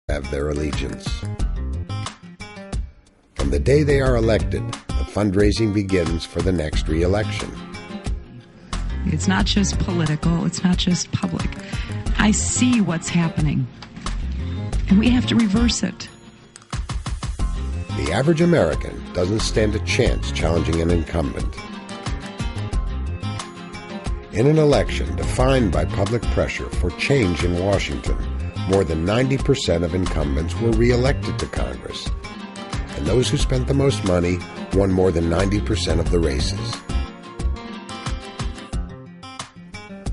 have their allegiance. From the day they are elected, the fundraising begins for the next re-election. It's not just political, it's not just public. I see what's happening, and we have to reverse it. The average American doesn't stand a chance challenging an incumbent. In an election defined by public pressure for change in Washington, more than 90% of incumbents were re-elected to Congress, and those who spent the most money won more than 90% of the races.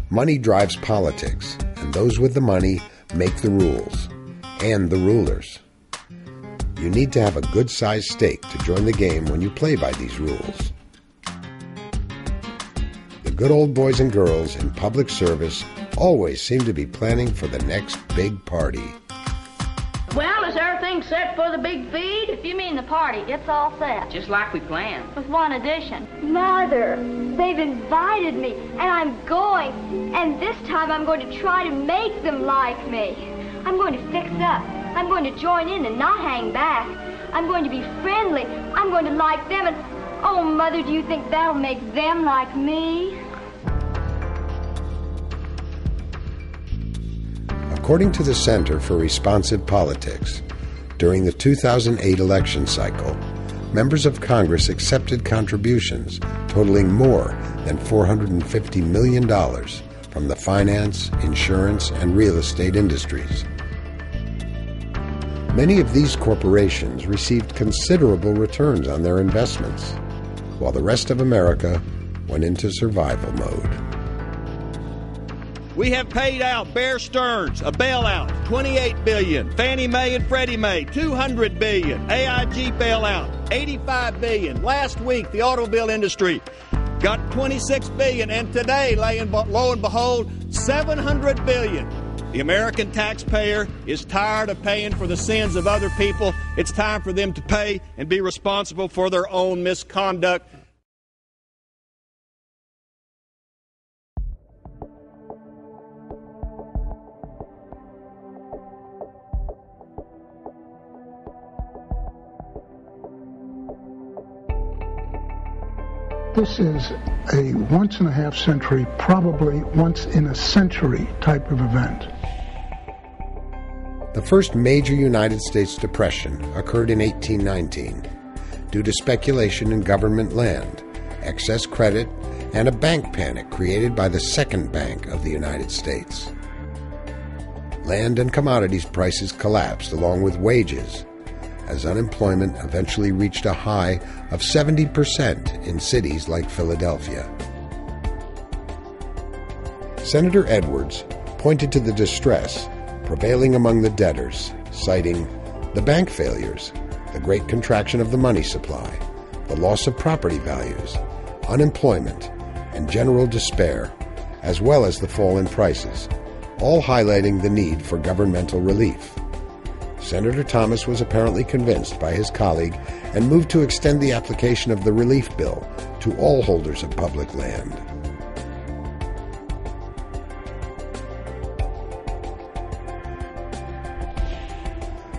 Money drives politics, and those with the money make the rules, and the rulers. You need to have a good-sized stake to join the game when you play by these rules. The good old boys and girls in public service always seem to be planning for the next big party. Well, is everything set for the big feed? If you mean the party, it's all set. Just like we planned. With one addition. Mother, they've invited me, and I'm going. And this time I'm going to try to make them like me. I'm going to fix up. I'm going to join in and not hang back. I'm going to be friendly. I'm going to like them. And, oh, Mother, do you think that'll make them like me? According to the Center for Responsive Politics, during the 2008 election cycle, members of Congress accepted contributions totaling more than $450 million from the finance, insurance, and real estate industries. Many of these corporations received considerable returns on their investments, while the rest of America went into survival mode. We have paid out Bear Stearns a bailout, $28 billion. Fannie Mae and Freddie Mae, $200 billion. AIG bailout, $85 billion. Last week, the automobile industry got $26 billion, and today, lo and behold, $700 billion. The American taxpayer is tired of paying for the sins of other people. It's time for them to pay and be responsible for their own misconduct. This is a once-in-a-half-century, probably once-in-a-century type of event. The first major United States depression occurred in 1819 due to speculation in government land, excess credit, and a bank panic created by the Second Bank of the United States. Land and commodities prices collapsed along with wages, as unemployment eventually reached a high of 70% in cities like Philadelphia. Senator Edwards pointed to the distress prevailing among the debtors, citing the bank failures, the great contraction of the money supply, the loss of property values, unemployment, and general despair, as well as the fall in prices, all highlighting the need for governmental relief. Senator Thomas was apparently convinced by his colleague and moved to extend the application of the relief bill to all holders of public land.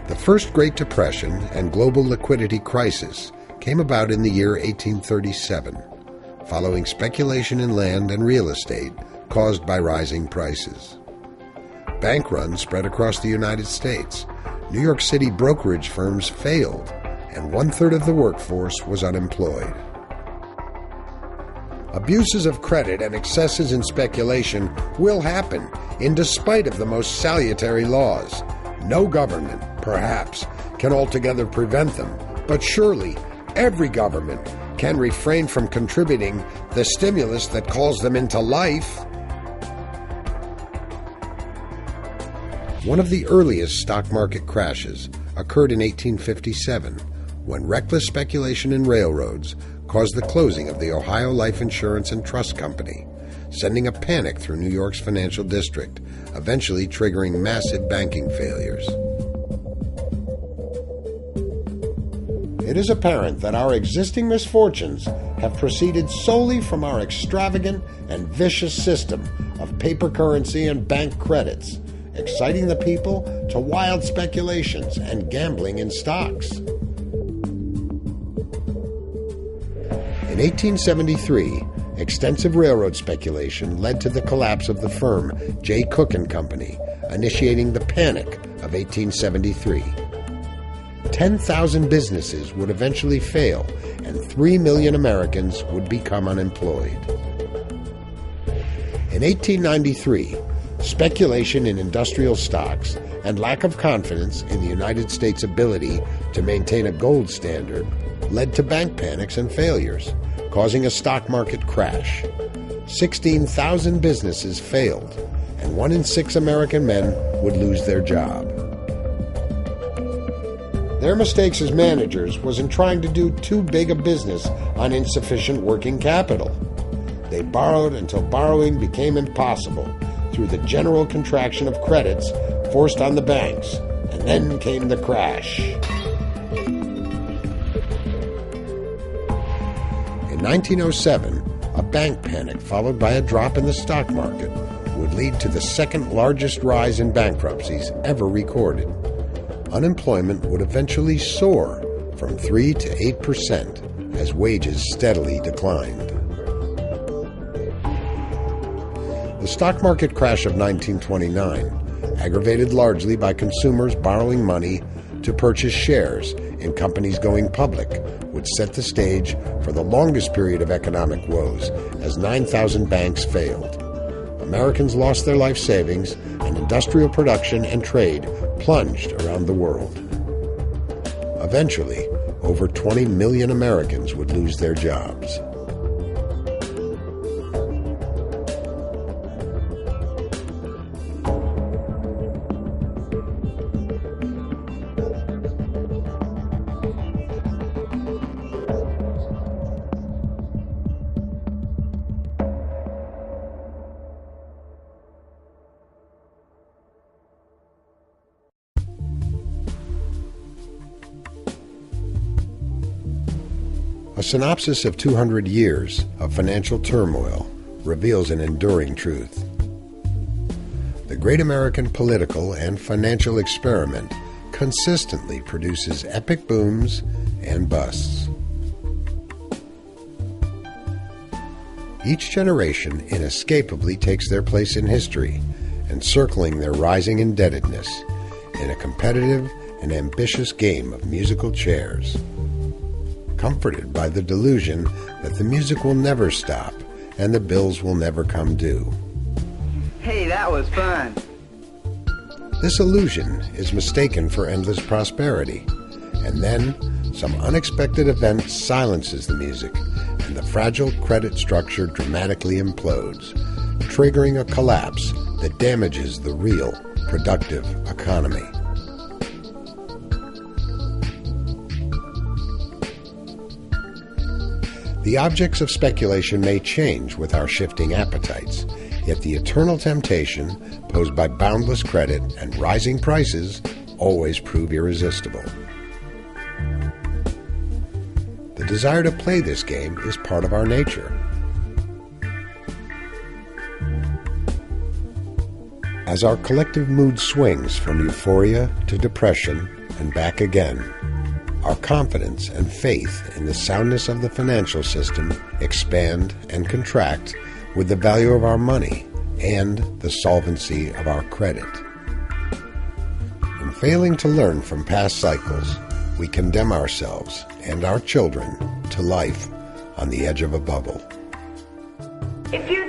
The first Great Depression and global liquidity crisis came about in the year 1837, following speculation in land and real estate caused by rising prices. Bank runs spread across the United States. New York City brokerage firms failed, and 1/3 of the workforce was unemployed. Abuses of credit and excesses in speculation will happen in despite of the most salutary laws. No government, perhaps, can altogether prevent them, but surely every government can refrain from contributing the stimulus that calls them into life. One of the earliest stock market crashes occurred in 1857, when reckless speculation in railroads caused the closing of the Ohio Life Insurance and Trust Company, sending a panic through New York's financial district, eventually triggering massive banking failures. It is apparent that our existing misfortunes have proceeded solely from our extravagant and vicious system of paper currency and bank credits, exciting the people to wild speculations and gambling in stocks. In 1873, extensive railroad speculation led to the collapse of the firm J. Cook & Company, initiating the Panic of 1873. 10,000 businesses would eventually fail, and 3 million Americans would become unemployed. In 1893, speculation in industrial stocks and lack of confidence in the United States' ability to maintain a gold standard led to bank panics and failures, causing a stock market crash. 16,000 businesses failed, and 1 in 6 American men would lose their job. Their mistakes as managers was in trying to do too big a business on insufficient working capital. They borrowed until borrowing became impossible through the general contraction of credits forced on the banks, and then came the crash. In 1907, a bank panic followed by a drop in the stock market would lead to the second largest rise in bankruptcies ever recorded. Unemployment would eventually soar from 3 to 8% as wages steadily declined. The stock market crash of 1929, aggravated largely by consumers borrowing money to purchase shares in companies going public, would set the stage for the longest period of economic woes as 9,000 banks failed. Americans lost their life savings, and industrial production and trade plunged around the world. Eventually, over 20 million Americans would lose their jobs. A synopsis of 200 years of financial turmoil reveals an enduring truth. The great American political and financial experiment consistently produces epic booms and busts. Each generation inescapably takes their place in history, encircling their rising indebtedness in a competitive and ambitious game of musical chairs. Comforted by the delusion that the music will never stop and the bills will never come due. Hey, that was fun. This illusion is mistaken for endless prosperity, and then some unexpected event silences the music, and the fragile credit structure dramatically implodes, triggering a collapse that damages the real, productive economy. The objects of speculation may change with our shifting appetites, yet the eternal temptation posed by boundless credit and rising prices always prove irresistible. The desire to play this game is part of our nature. As our collective mood swings from euphoria to depression and back again, our confidence and faith in the soundness of the financial system expand and contract with the value of our money and the solvency of our credit. In failing to learn from past cycles, we condemn ourselves and our children to life on the edge of a bubble. If you